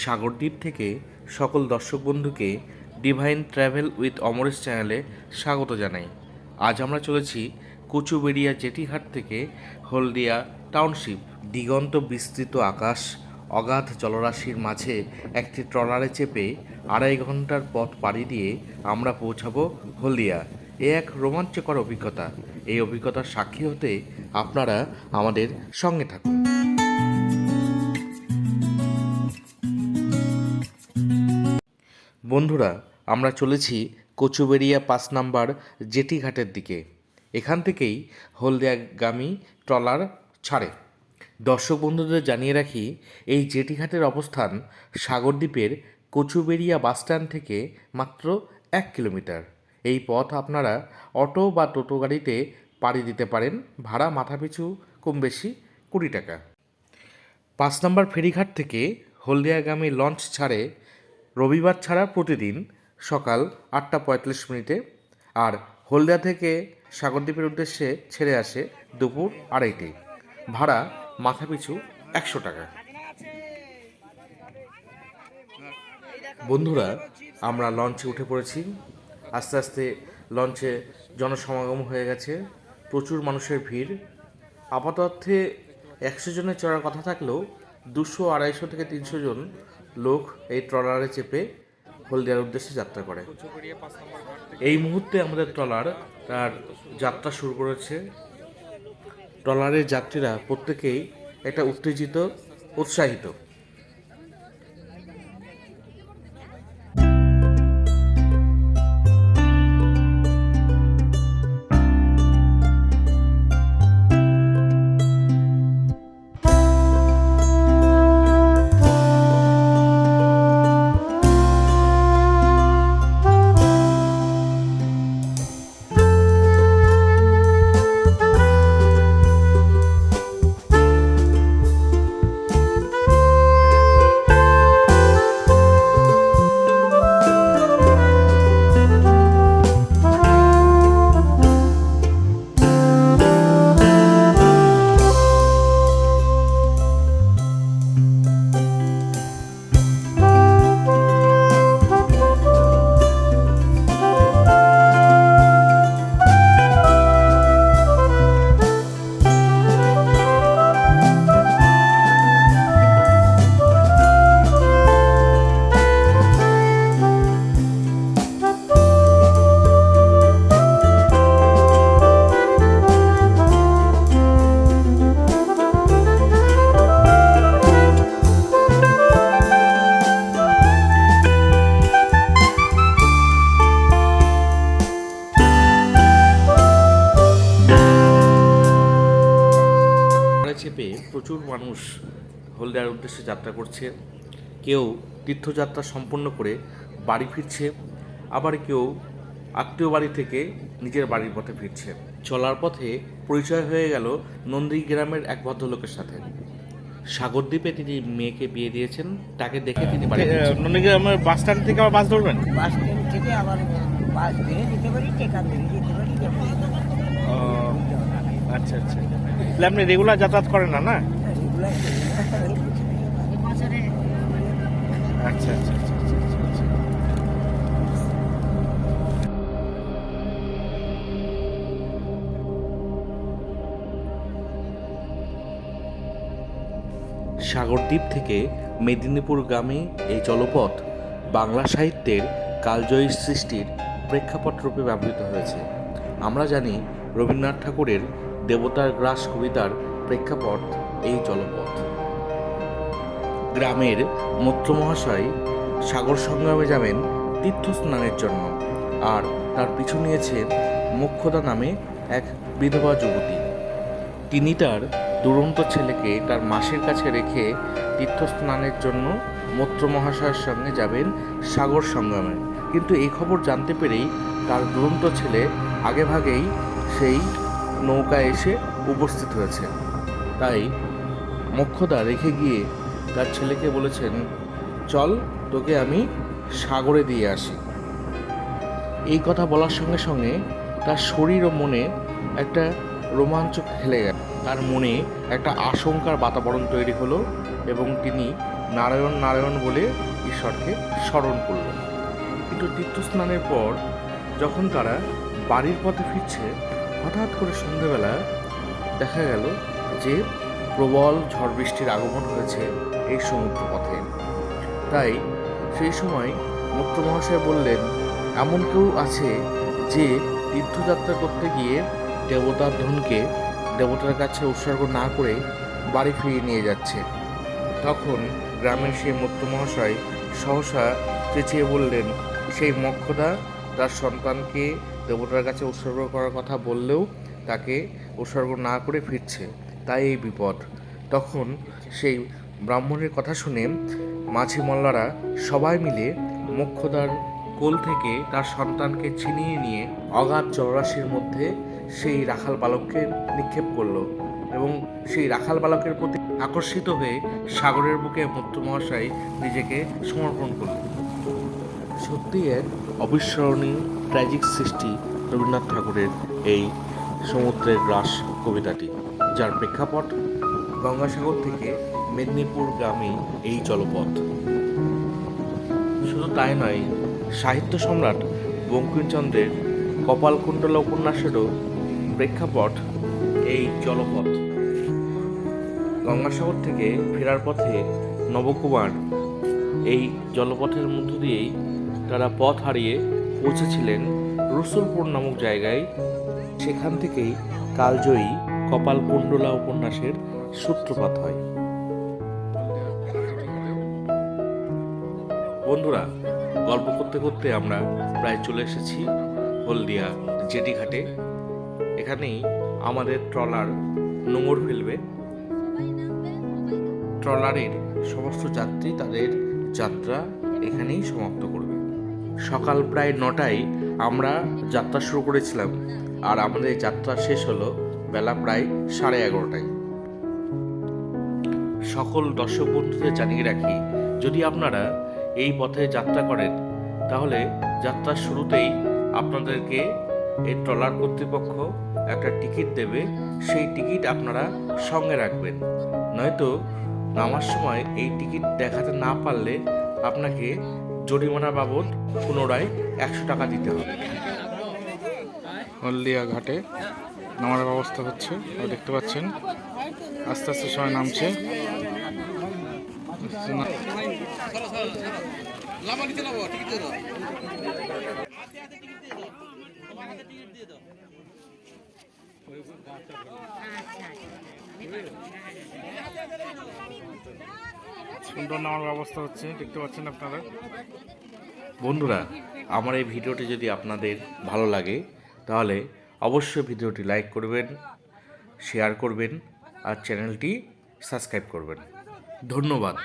সাগরদ্বীপ থেকে সকল দর্শক বন্ধুকে ডিভাইন ট্র্যাভেল উইথ অমরেশ চ্যানেলে স্বাগত জানাই। আজ আমরা চলেছি কচুবেড়িয়া জেটিঘাট থেকে হলদিয়া টাউনশিপ। দিগন্ত বিস্তৃত আকাশ, অগাধ জলরাশির মাঝে একটি ট্রলারে চেপে 2.5 ঘন্টার পথ পাড়ি দিয়ে আমরা পৌঁছাবো হলদিয়া। এ এক রোমাঞ্চকর অভিজ্ঞতা। এই অভিজ্ঞতার সাক্ষী হতে আপনারা আমাদের সঙ্গে থাকুন। বন্ধুরা, আমরা চলেছি কচুবেড়িয়া 5 নম্বর জেটি ঘাটের দিকে। এখান থেকেই হলদিয়াগামী ট্রলার ছাড়ে। দর্শক বন্ধুদের জানিয়ে রাখি, এই জেটি ঘাটের অবস্থান সাগরদ্বীপের কচুবেড়িয়া বাসস্ট্যান্ড থেকে মাত্র 1 কিলোমিটার। এই পথ আপনারা অটো বা টোটো গাড়িতে পাড়ি দিতে পারেন। ভাড়া মাথাপিছু কম বেশি 20 টাকা। 5 নম্বর ফেরিঘাট থেকে হলদিয়াগামী লঞ্চ ছাড়ে রবিবার ছাড়া প্রতিদিন সকাল 8:45 আর হলদিয়া থেকে সাগরদ্বীপের উদ্দেশ্যে ছেড়ে আসে দুপুর 2:30। ভাড়া মাথাপিছু 100 টাকা। বন্ধুরা, আমরা লঞ্চে উঠে পড়েছি। আস্তে আস্তে লঞ্চে জনসমাগম হয়ে গেছে, প্রচুর মানুষের ভিড়। আপাততে 100 জনের চড়ার কথা থাকলেও 200, 250 থেকে 300 জন লোক এই ট্রলারে চেপে হলদিয়ার উদ্দেশ্যে যাত্রা করে। এই মুহূর্তে আমাদের ট্রলার তার যাত্রা শুরু করেছে। ট্রলারের যাত্রীরা প্রত্যেকেই একটা উত্তেজিত, উৎসাহিত। চেপে প্রচুর মানুষ হলদিয়ার উদ্দেশ্যে যাত্রা করছে। কেউ তীর্থযাত্রা সম্পন্ন করে বাড়ি ফিরছে, আবার কেউ আত্মীয় বাড়ি থেকে নিজের বাড়ির পথে ফিরছে। চলার পথে পরিচয় হয়ে গেল নন্দীগ্রামের এক ভদ্রলোকের সাথে। সাগরদ্বীপে তিনি মেয়েকে বিয়ে দিয়েছেন, তাকে দেখে তিনি বাড়ি ফিরছেন। নন্দীগ্রামের বাস স্ট্যান্ড থেকে আবার বাস ধরবেন? বাস স্ট্যান্ড থেকে আবার বাস ধরে যেতে পারি, টেকা ধরে যেতে পারি। আচ্ছা আচ্ছা, তাহলে আপনি রেগুলার যাতায়াত করেন না? না, আচ্ছা আচ্ছা আচ্ছা আচ্ছা আচ্ছা। সাগরদ্বীপ থেকে মেদিনীপুরগামী এই জলপথ বাংলা সাহিত্যের কালজয়ী সৃষ্টির প্রেক্ষাপট রূপে ব্যবহৃত হয়েছে। আমরা জানি রবীন্দ্রনাথ ঠাকুরের দেবতার গ্রাস কবিতার প্রেক্ষাপট এই জলপথ। গ্রামের মৈত্র মহাশয় সাগর সংগ্রামে যাবেন তীর্থস্নানের জন্য, আর তার পিছু নিয়েছে মোক্ষদা নামে এক বিধবা যুবতী। তিনি তার দুরন্ত ছেলেকে তার মাসির কাছে রেখে তীর্থস্নানের জন্য মৈত্র মহাশয়ের সঙ্গে যাবেন সাগর সংগ্রামে। কিন্তু এই খবর জানতে পেরেই তার দুরন্ত ছেলে আগেভাগেই সেই নৌকায় এসে উপস্থিত হয়েছে। তাই মোক্ষদা রেখে গিয়ে তার ছেলেকে বলেছেন, চল তোকে আমি সাগরে দিয়ে আসি। এই কথা বলার সঙ্গে সঙ্গে তার শরীর ও মনে একটা রোমাঞ্চ খেলে গেল। তার মনে একটা আশঙ্কার বাতাবরণ তৈরি হলো এবং তিনি নারায়ণ নারায়ণ বলে ঈশ্বরকে স্মরণ করল। কিন্তু তীর্থস্নানের পর যখন তারা বাড়ির পথে ফিরছে, হঠাৎ করে সন্ধ্যেবেলা দেখা গেল যে প্রবল ঝড় বৃষ্টির আগমন হয়েছে এই সমুদ্র পথে। তাই সেই সময় মুক্ত মহাশয় বললেন, এমন কেউ আছে যে তীর্থযাত্রা করতে গিয়ে দেবতার ধনকে দেবতার কাছে উৎসর্গ না করে বাড়ি ফিরিয়ে নিয়ে যাচ্ছে। তখন গ্রামের সেই মুক্ত মহাশয় সহসা চেঁচিয়ে বললেন, সেই মক্ষদা তার সন্তানকে দেবতার কাছে উৎসর্গ করার কথা বললেও তাকে উৎসর্গ না করে ফিরছে, তাই এই বিপদ। তখন সেই ব্রাহ্মণের কথা শুনে মাঝি মল্লারা সবাই মিলে মোক্ষদার কোল থেকে তার সন্তানকে ছিনিয়ে নিয়ে অগাধ জলরাশির মধ্যে সেই রাখাল বালককে নিক্ষেপ করলো এবং সেই রাখাল বালকের প্রতি আকর্ষিত হয়ে সাগরের বুকে মুক্ত মহাশয় নিজেকে সমর্পণ করলেন। সত্যি এক অবিস্মরণীয় ট্র্যাজিক সৃষ্টি রবীন্দ্রনাথ ঠাকুরের এই সমুদ্রের গ্রাস কবিতাটি, যার প্রেক্ষাপট গঙ্গাসাগর থেকে মেদিনীপুরগামী এই জলপথ। শুধু তাই নয়, সাহিত্য সম্রাট বঙ্কিমচন্দ্রের কপালকুণ্ডলা উপন্যাসেরও প্রেক্ষাপট এই জলপথ। গঙ্গাসাগর থেকে ফেরার পথে নবকুমার এই জলপথের মধ্য দিয়েই তারা পথ হারিয়ে পৌঁছেছিলেন রসুলপুর নামক জায়গায়। সেখান থেকেই কালজয়ী কপালকুণ্ডলা উপন্যাসের সূত্রপাত হয়। বন্ধুরা, গল্প করতে করতে আমরা প্রায় চলে এসেছি হলদিয়া জেটি ঘাটে। এখানেই আমাদের ট্রলার নোঙর ফেলবে। ট্রলারের সমস্ত যাত্রী তাদের যাত্রা এখানেই সমাপ্ত করবে। সকাল প্রায় 9টায় আমরা যাত্রা শুরু করেছিলাম, আর আমাদের যাত্রা শেষ হলো বেলা প্রায় 11:30টায়। সকল দর্শক বন্ধুদের জানিয়ে রাখি, যদি আপনারা এই পথে যাত্রা করেন তাহলে যাত্রার শুরুতেই আপনাদেরকে এই ট্রলার কর্তৃপক্ষ একটা টিকিট দেবে। সেই টিকিট আপনারা সঙ্গে রাখবেন, নয়তো নামার সময় এই টিকিট দেখাতে না পারলে আপনাকে জরিমানা বাবদ পুনরায় 100 টাকা দিতে হবে। হলদিয়া ঘাটে নামার ব্যবস্থা হচ্ছে, দেখতে পাচ্ছেন আস্তে আস্তে সবাই নামছে। সুন্দর নামার ব্যবস্থা হচ্ছে, দেখতে পাচ্ছেন আপনারা। বন্ধুরা, আমার এই ভিডিওটি যদি আপনাদের ভালো লাগে তাহলে অবশ্যই ভিডিওটি লাইক করবেন, শেয়ার করবেন আর চ্যানেলটি সাবস্ক্রাইব করবেন। ধন্যবাদ।